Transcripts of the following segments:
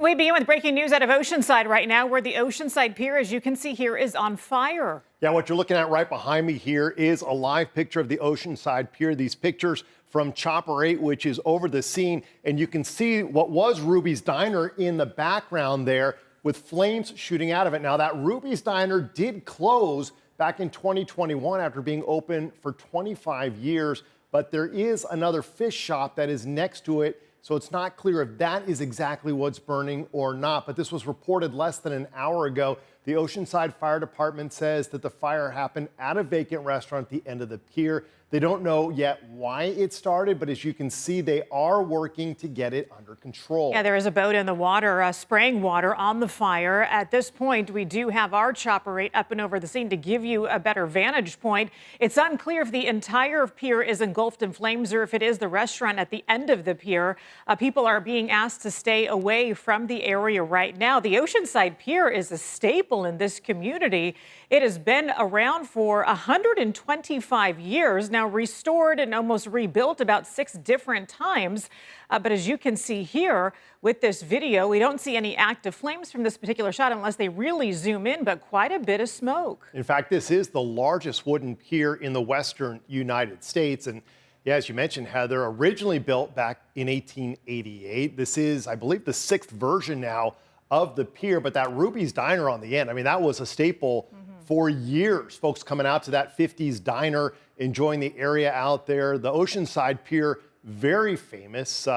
We begin with breaking news out of Oceanside right now, where the Oceanside Pier, as you can see here, is on fire. Yeah, what you're looking at right behind me here is a live picture of the Oceanside Pier. These pictures from Chopper 8, which is over the scene, and you can see what was Ruby's Diner in the background there with flames shooting out of it. Now, that Ruby's Diner did close back in 2021 after being open for 25 years, but there is another fish shop that is next to it. So it's not clear if that is exactly what's burning or not, but this was reported less than an hour ago. The Oceanside Fire Department says that the fire happened at a vacant restaurant at the end of the pier. They don't know yet why it started, but as you can see, they are working to get it under control. Yeah, there is a boat in the water, spraying water on the fire. At this point, we do have our Chopper 8 up and over the scene to give you a better vantage point. It's unclear if the entire pier is engulfed in flames or if it is the restaurant at the end of the pier. People are being asked to stay away from the area right now. The Oceanside Pier is a staple in this community. It has been around for 125 years now, restored and almost rebuilt about 6 different times. But as you can see here with this video, we don't see any active flames from this particular shot unless they really zoom in, but quite a bit of smoke. In fact, this is the largest wooden pier in the western United States. And yeah, as you mentioned, Heather, originally built back in 1888. This is, I believe, the 6th version now of the pier, but that Ruby's Diner on the end, I mean, that was a staple for years. Folks coming out to that 50s diner, enjoying the area out there. The Oceanside Pier, very famous.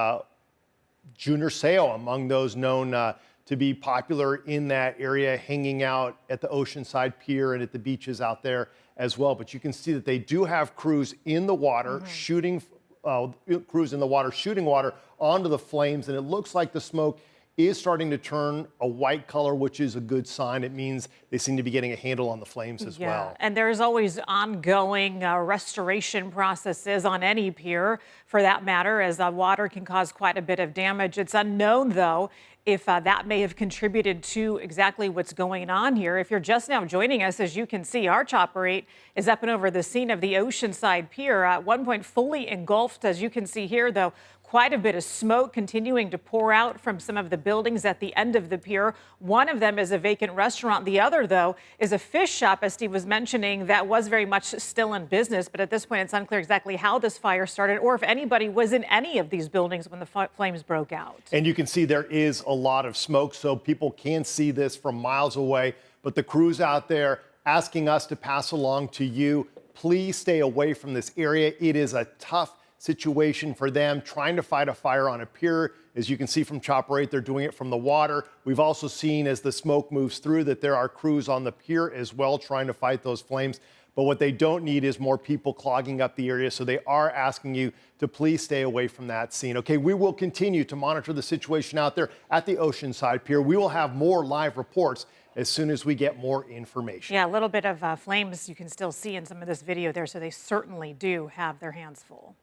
Junior Seau among those known to be popular in that area, hanging out at the Oceanside Pier and at the beaches out there as well. But you can see that they do have crews in the water shooting water onto the flames, and it looks like the smoke is starting to turn a white color, which is a good sign. It means they seem to be getting a handle on the flames as well. And there's always ongoing restoration processes on any pier, for that matter, as water can cause quite a bit of damage. It's unknown, though, if that may have contributed to exactly what's going on here. If you're just now joining us, as you can see, our Chopper 8 is up and over the scene of the Oceanside Pier, at one point fully engulfed. As you can see here, though, quite a bit of smoke continuing to pour out from some of the buildings at the end of the pier. One of them is a vacant restaurant. The other, though, is a fish shop, as Steve was mentioning, that was very much still in business. But at this point, it's unclear exactly how this fire started or if anybody was in any of these buildings when the flames broke out. And you can see there is a lot of smoke, so people can see this from miles away. But the crews out there asking us to pass along to you, please stay away from this area. It is a tough situation for them trying to fight a fire on a pier. As you can see from Chopper 8, they're doing it from the water. We've also seen as the smoke moves through that there are crews on the pier as well trying to fight those flames. But what they don't need is more people clogging up the area. So they are asking you to please stay away from that scene. Okay, we will continue to monitor the situation out there at the Oceanside Pier. We will have more live reports as soon as we get more information. Yeah, a little bit of flames you can still see in some of this video there. So they certainly do have their hands full.